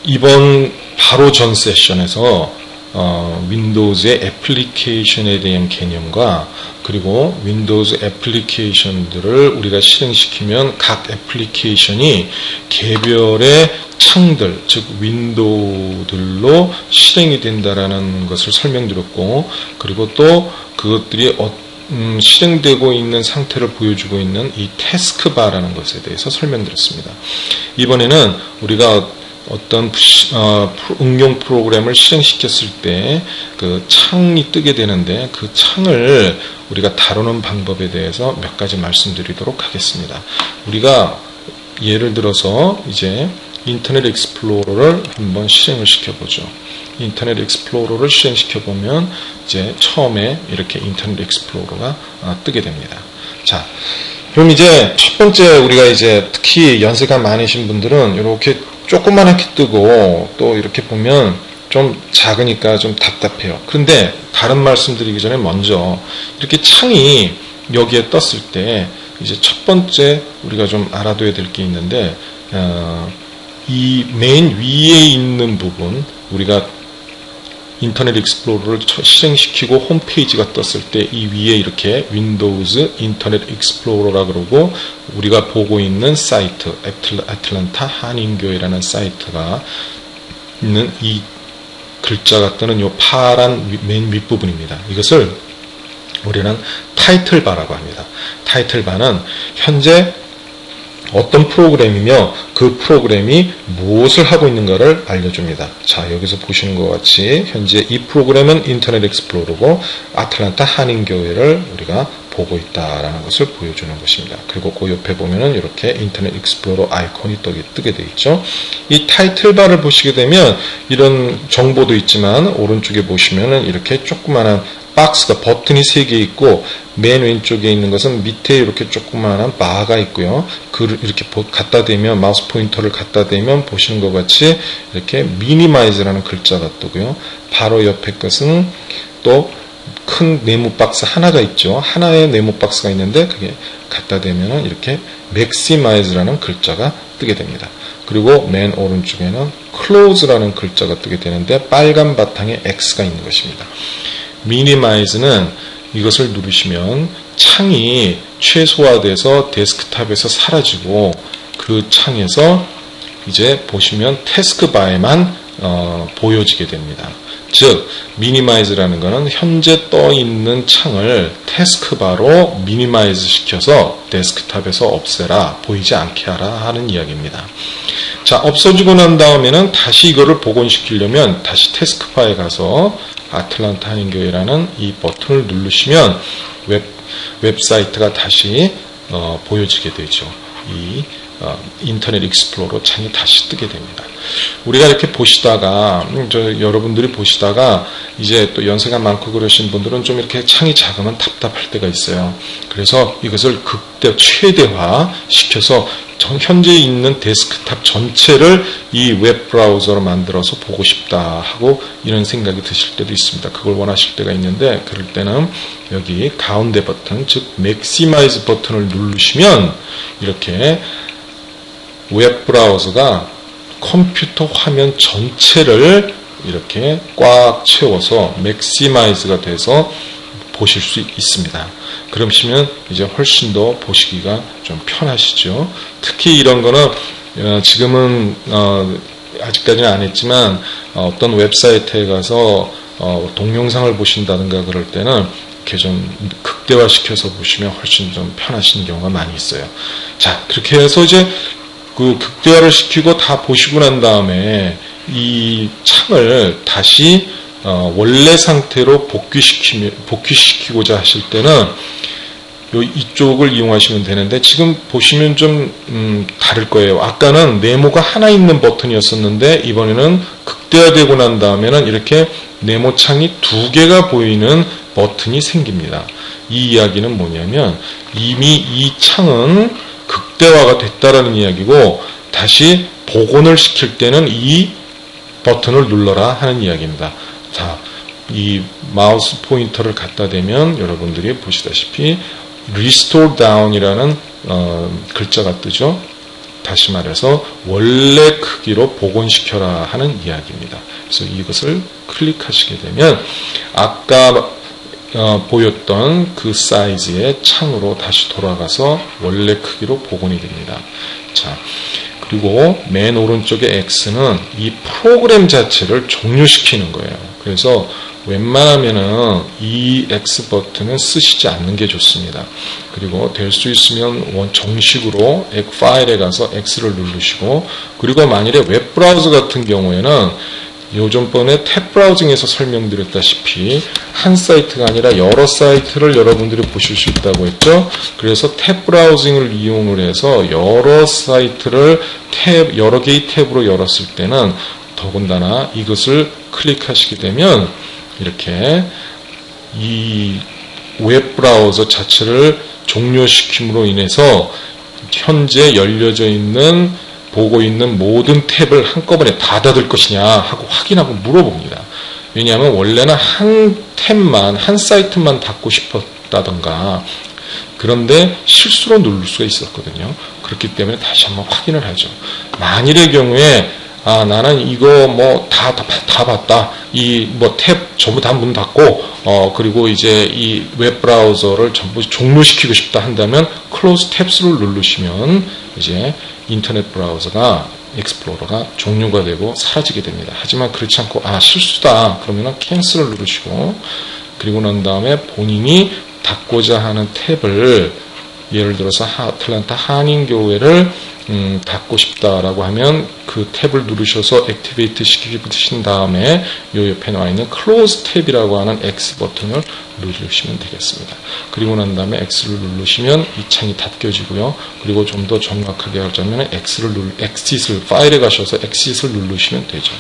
이번 바로 전 세션에서 윈도우즈의 애플리케이션에 대한 개념과 그리고 윈도우즈 애플리케이션들을 우리가 실행시키면 각 애플리케이션이 개별의 창들, 즉 윈도우들로 실행이 된다라는 것을 설명드렸고, 그리고 또 그것들이 실행되고 있는 상태를 보여주고 있는 이 태스크바라는 것에 대해서 설명드렸습니다. 이번에는 우리가 어떤 응용 프로그램을 실행시켰을 때 그 창이 뜨게 되는데 그 창을 우리가 다루는 방법에 대해서 몇 가지 말씀드리도록 하겠습니다. 우리가 예를 들어서 이제 인터넷 익스플로러를 한번 실행을 시켜보죠. 인터넷 익스플로러를 실행시켜보면 이제 처음에 이렇게 인터넷 익스플로러가 뜨게 됩니다. 자, 그럼 이제 첫 번째 우리가 이제 특히 연세가 많으신 분들은 이렇게 조그맣게 뜨고 또 이렇게 보면 좀 작으니까 좀 답답해요. 그런데 다른 말씀드리기 전에 먼저 이렇게 창이 여기에 떴을 때 이제 첫 번째 우리가 좀 알아둬야 될 게 있는데 이 맨 위에 있는 부분 우리가 인터넷 익스플로러를 실행시키고 홈페이지가 떴을 때 이 위에 이렇게 윈도우즈 인터넷 익스플로러라 그러고 우리가 보고 있는 사이트 애틀랜타 한인교회라는 사이트가 있는 이 글자가 뜨는 이 파란 맨 윗부분입니다. 이것을 우리는 타이틀바라고 합니다. 타이틀바는 현재 어떤 프로그램이며 그 프로그램이 무엇을 하고 있는가를 알려줍니다. 자, 여기서 보시는 것 같이 현재 이 프로그램은 인터넷 익스플로러고 아틀란타 한인교회를 우리가 보고 있다라는 것을 보여주는 것입니다. 그리고 그 옆에 보면은 이렇게 인터넷 익스플로러 아이콘이 뜨게 되어 있죠. 이 타이틀바를 보시게 되면 이런 정보도 있지만 오른쪽에 보시면은 이렇게 조그마한 박스가 버튼이 3개 있고 맨 왼쪽에 있는 것은 밑에 이렇게 조그마한 바가 있고요. 이렇게 갖다 대면 마우스 포인터를 갖다 대면 보시는 것 같이 이렇게 미니마이즈라는 글자가 뜨고요. 바로 옆에 것은 또 큰 네모 박스 하나가 있죠. 하나의 네모 박스가 있는데 그게 갖다 대면 이렇게 맥시마이즈라는 글자가 뜨게 됩니다. 그리고 맨 오른쪽에는 클로즈라는 글자가 뜨게 되는데 빨간 바탕에 X가 있는 것입니다. 미니마이즈는 이것을 누르시면 창이 최소화돼서 데스크탑에서 사라지고 그 창에서 이제 보시면 태스크바에만 보여지게 됩니다. 즉 미니마이즈라는 것은 현재 떠 있는 창을 태스크바로 미니마이즈 시켜서 데스크탑에서 없애라, 보이지 않게 하라 하는 이야기입니다. 자, 없어지고 난 다음에는 다시 이거를 복원시키려면 다시 태스크바에 가서 아틀란타 한인교회라는 이 버튼을 누르시면 웹사이트가 다시 보여지게 되죠. 이 인터넷 익스플로러 창이 다시 뜨게 됩니다. 우리가 이렇게 보시다가 여러분들이 보시다가 이제 또 연세가 많고 그러신 분들은 좀 이렇게 창이 작으면 답답할 때가 있어요. 그래서 이것을 최대화 시켜서 현재 있는 데스크탑 전체를 이 웹 브라우저로 만들어서 보고 싶다 하고 이런 생각이 드실 때도 있습니다. 그걸 원하실 때가 있는데 그럴 때는 여기 가운데 버튼, 즉 맥시마이즈 버튼을 누르시면 이렇게 웹 브라우저가 컴퓨터 화면 전체를 이렇게 꽉 채워서 맥시마이즈가 돼서 보실 수 있습니다. 그러시면 이제 훨씬 더 보시기가 좀 편하시죠. 특히 이런 거는 지금은 아직까지는 안 했지만 어떤 웹사이트에 가서 동영상을 보신다든가 그럴 때는 이렇게 좀 극대화시켜서 보시면 훨씬 좀 편하신 경우가 많이 있어요. 자, 그렇게 해서 이제 그 극대화를 시키고 다 보시고 난 다음에 이 창을 다시 원래 상태로 복귀시키고자 하실 때는 이쪽을 이용하시면 되는데 지금 보시면 좀 다를 거예요. 아까는 네모가 하나 있는 버튼이었었는데 이번에는 극대화되고 난 다음에는 이렇게 네모 창이 2개가 보이는 버튼이 생깁니다. 이 이야기는 뭐냐면 이미 이 창은 극대화가 됐다라는 이야기고 다시 복원을 시킬 때는 이 버튼을 눌러라 하는 이야기입니다. 자, 이 마우스 포인터를 갖다 대면 여러분들이 보시다시피 Restore Down이라는 글자가 뜨죠. 다시 말해서 원래 크기로 복원시켜라 하는 이야기입니다. 그래서 이것을 클릭하시게 되면 아까 보였던 그 사이즈의 창으로 다시 돌아가서 원래 크기로 복원이 됩니다. 자, 그리고 맨 오른쪽의 X는 이 프로그램 자체를 종료시키는 거예요. 그래서 웬만하면은 이 X 버튼은 쓰시지 않는 게 좋습니다. 그리고 될 수 있으면 정식으로 파일에 가서 X를 누르시고, 그리고 만일에 웹브라우저 같은 경우에는 요전번에 탭 브라우징에서 설명드렸다시피 한 사이트가 아니라 여러 사이트를 여러분들이 보실 수 있다고 했죠. 그래서 탭 브라우징을 이용을 해서 여러 사이트를 여러 개의 탭으로 열었을 때는 더군다나 이것을 클릭하시게 되면 이렇게 이 웹브라우저 자체를 종료시킴으로 인해서 현재 열려져 있는 보고 있는 모든 탭을 한꺼번에 다 닫을 것이냐 하고 확인하고 물어봅니다. 왜냐하면 원래는 한 탭만, 한 사이트만 닫고 싶었다던가, 그런데 실수로 누를 수가 있었거든요. 그렇기 때문에 다시 한번 확인을 하죠. 만일의 경우에 나는 이거 뭐 다 봤다. 이 뭐 탭 전부 다 문 닫고 그리고 이제 이 웹브라우저를 전부 종료시키고 싶다 한다면 Close 탭스를 누르시면 이제 인터넷 브라우저가 익스플로러가 종료가 되고 사라지게 됩니다. 하지만 그렇지 않고 실수다 그러면은 캔슬을 누르시고, 그리고 난 다음에 본인이 닫고자 하는 탭을 예를 들어서 아틀란타 한인교회를 닫고 싶다라고 하면 그 탭을 누르셔서 액티베이트 시키신 다음에 요 옆에 나와 있는 클로즈 탭이라고 하는 X 버튼을 누르시면 되겠습니다. 그리고 난 다음에 X를 누르시면 이 창이 닫혀지고요. 그리고 좀 더 정확하게 하자면 X짓을 파일에 가셔서 X짓을 누르시면 되죠.